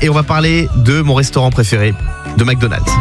Et on va parler de mon restaurant préféré, de McDonald's.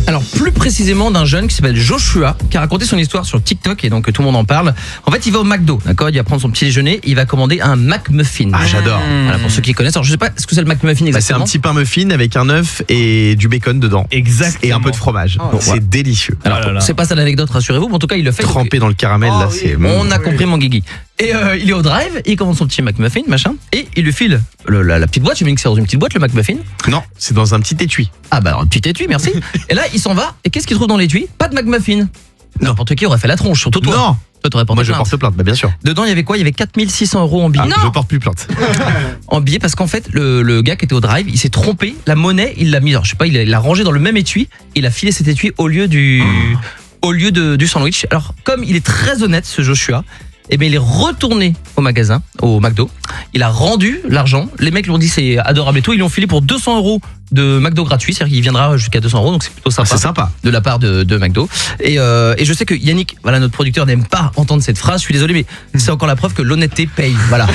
Alors plus précisément d'un jeune qui s'appelle Joshua, qui a raconté son histoire sur TikTok et donc tout le monde en parle. En fait, il va au McDo, d'accord, il va prendre son petit déjeuner, il va commander un McMuffin. Ah, j'adore. Voilà, pour ceux qui connaissent. Alors je sais pas ce que c'est le McMuffin exactement. C'est un petit pain muffin avec un œuf et du bacon dedans. Exactement. Et un peu de fromage. Oh, c'est délicieux. Alors c'est pas ça l'anecdote, rassurez-vous, mais en tout cas il le fait. Trempé dans le caramel, là, c'est... On a compris mon guigui. Et il est au drive, il commande son petit McMuffin, machin, et il lui file la petite boîte. J'imagine que c'est dans une petite boîte le McMuffin. Non, c'est dans un petit étui. Ah bah un petit étui, merci. Et là il s'en va, et qu'est-ce qu'il trouve dans l'étui? Pas de McMuffin. N'importe qui aurait fait la tronche, surtout toi. Non. Toi t'aurais porté Moi je plainte. porte plainte, bah bien sûr. Dedans il y avait quoi? Il y avait 4600 € en billets. Je porte plus plainte. En billets parce qu'en fait le gars qui était au drive, il s'est trompé, la monnaie il l'a mis, alors, je sais pas, il l'a rangé dans le même étui, il a filé cet étui au lieu du sandwich. Alors comme il est très honnête ce Joshua, eh bien il est retourné au magasin, au McDo, il a rendu l'argent, les mecs lui ont dit c'est adorable et tout, ils lui ont filé pour 200 € de McDo gratuit, c'est-à-dire qu'il viendra jusqu'à 200 €, donc c'est plutôt sympa. C'est sympa. De la part de McDo. Et je sais que Yannick, voilà, notre producteur, n'aime pas entendre cette phrase, je suis désolé, mais c'est encore la preuve que l'honnêteté paye. Voilà.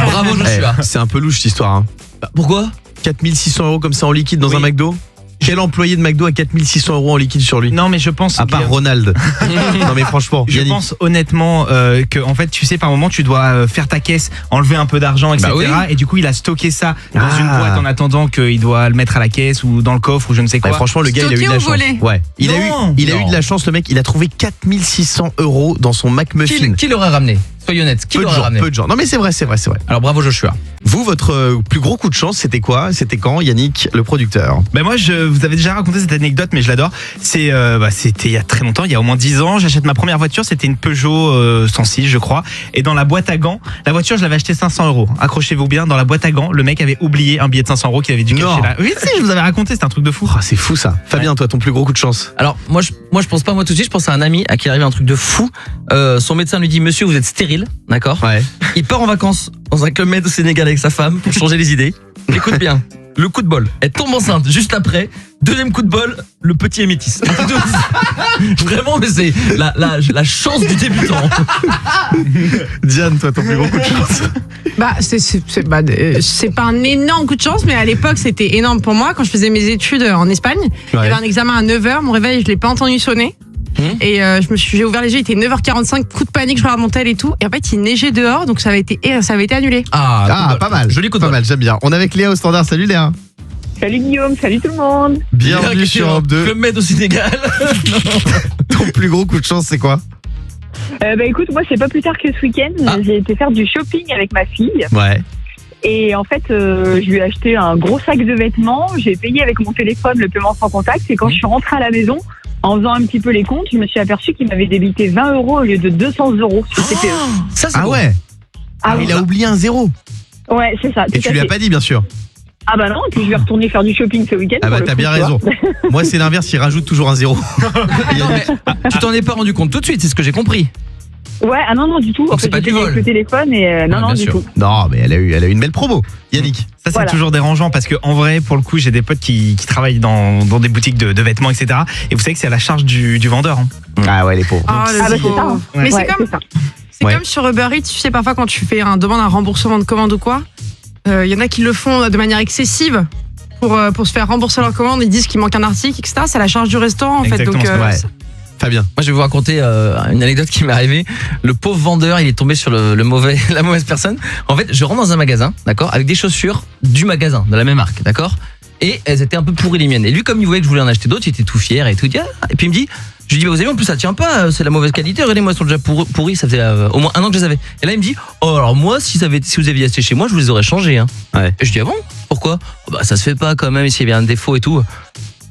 Bravo Joshua. C'est un peu louche cette histoire. Hein. Pourquoi? 4600 € comme ça en liquide dans un McDo. Quel employé de McDo a 4600 € en liquide sur lui? Non, mais je pense. À part Ronald. Non mais franchement, Je Yannick. pense honnêtement que en fait, tu sais, par moment, tu dois faire ta caisse, enlever un peu d'argent, etc. Bah oui. Et du coup, il a stocké ça dans une boîte en attendant qu'il doit le mettre à la caisse ou dans le coffre ou je ne sais quoi. Ouais, franchement, le gars, il a eu de la chance. Ouais. Il a eu de la chance, le mec. Il a trouvé 4600 € dans son McMuffin. Qui l'aurait ramené? Soyez honnête, qui l'aurait ramené? Peu de gens. Non mais c'est vrai, c'est vrai, c'est vrai. Alors bravo Joshua. Vous, votre plus gros coup de chance, c'était quoi? C'était quand, Yannick, le producteur? Ben moi, vous avez déjà raconté cette anecdote, mais je l'adore. C'était il y a très longtemps, il y a au moins 10 ans. J'achète ma première voiture, c'était une Peugeot 106, je crois. Et dans la boîte à gants, la voiture, je l'avais achetée 500 €. Accrochez-vous bien, dans la boîte à gants, le mec avait oublié un billet de 500 € qu'il avait dû cacher là. Oui, si, je vous avais raconté, c'était un truc de fou. Oh, c'est fou ça. Fabien, toi, ton plus gros coup de chance? Alors moi je pense pas moi tout de suite, je pense à un ami à qui il arrive un truc de fou. Son médecin lui dit monsieur vous êtes stérile, d'accord? Ouais. Il part en vacances dans un Club Med au Sénégal avec sa femme pour changer les idées. Écoute bien, le coup de bol. Elle tombe enceinte juste après. Deuxième coup de bol, le petit est métis. Vraiment, mais c'est la chance du débutant. Diane, toi, ton plus gros coup de chance? C'est pas un énorme coup de chance, mais à l'époque, c'était énorme pour moi. Quand je faisais mes études en Espagne, il y avait un examen à 9h. Mon réveil, je l'ai pas entendu sonner. Et j'ai ouvert les yeux, il était 9h45, coup de panique, je regarde mon tel et tout. Et en fait, il neigeait dehors, donc ça avait été annulé. Ah, pas mal. Joli coup de pas bol. mal, j'aime bien. On est avec Léa au standard. Salut Léa. Salut Guillaume, salut tout le monde. Bienvenue sur Europe 2. Club Med au Sénégal. Ton plus gros coup de chance, c'est quoi? Écoute, moi c'est pas plus tard que ce week-end, j'ai été faire du shopping avec ma fille. Ouais. Et en fait, je lui ai acheté un gros sac de vêtements, j'ai payé avec mon téléphone le paiement sans contact. Et quand je suis rentrée à la maison, en faisant un petit peu les comptes, je me suis aperçue qu'il m'avait débité 20 € au lieu de 200 € sur CPE. Ça c'est Ah beau. ouais. Ah oui. Il a oublié un zéro. Ouais, c'est ça. Et tu lui as pas dit, bien sûr. Ah bah non, et puis je vais retourner faire du shopping ce week-end. Ah bah pour le t'as coup, bien tu vois. raison. Moi c'est l'inverse, il rajoute toujours un zéro. Non, mais, tu t'en es pas rendu compte tout de suite, c'est ce que j'ai compris. Ouais, ah non, du tout. Donc En c'est fait, pas j'ai du payé vol. avec le téléphone et non, bien du sûr. tout. Non mais elle a eu une belle promo. Yannick. Ça, c'est Voilà. toujours dérangeant parce que en vrai, pour le coup, j'ai des potes qui travaillent dans des boutiques de vêtements, etc. Et vous savez que c'est à la charge du vendeur. Hein. Ah ouais, les pauvres. Ah, Ah bah c'est ça. hein. Mais Ouais, c'est ça. comme sur Uber Eats, tu sais, parfois quand tu fais demande un remboursement de commande ou quoi, il y en a qui le font de manière excessive pour se faire rembourser leur commande. Ils disent qu'il manque un article, etc. C'est à la charge du restaurant en fait. Exactement, Donc, Ouais. Fabien. Moi je vais vous raconter une anecdote qui m'est arrivée. Le pauvre vendeur, il est tombé sur la mauvaise personne. En fait, je rentre dans un magasin, d'accord, avec des chaussures du magasin, de la même marque, d'accord. Et elles étaient un peu pourries les miennes. Et lui, comme il voyait que je voulais en acheter d'autres, il était tout fier et tout. Et puis il me dit, je lui dis, bah, vous avez vu, en plus ça tient pas, c'est la mauvaise qualité. Regardez-moi, elles sont déjà pourries, ça faisait au moins 1 an que je les avais. Et là il me dit, oh alors moi, si vous aviez acheté chez moi, je vous les aurais changés. Hein. Ouais. Et je dis, ah bon, pourquoi? Oh, bah ça se fait pas quand même, s'il y avait un défaut et tout.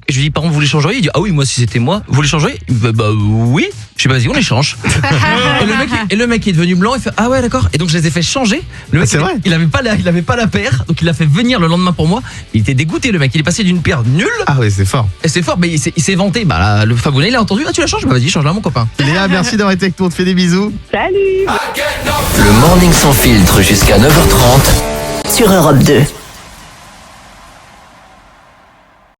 Et je lui dis, par contre, vous les changeriez? Il dit, ah oui, moi, si c'était moi, vous les changeriez? Bah oui. Je dis, vas-y, on les change. et le mec est devenu blanc, il fait, ah ouais, d'accord. Et donc, je les ai fait changer. Le mec, c'est vrai. il avait pas la paire, donc il l'a fait venir le lendemain pour moi. Il était dégoûté, le mec. Il est passé d'une paire nulle, Ah ouais, c'est fort. et c'est fort, mais il s'est vanté. Bah, là, le Fabounet, il a entendu, ah, tu la changes? Bah, vas-y, change-la, mon copain. Léa, merci d'avoir été avec nous, on te fait des bisous. Salut. Le morning sans filtre jusqu'à 9h30 sur Europe 2.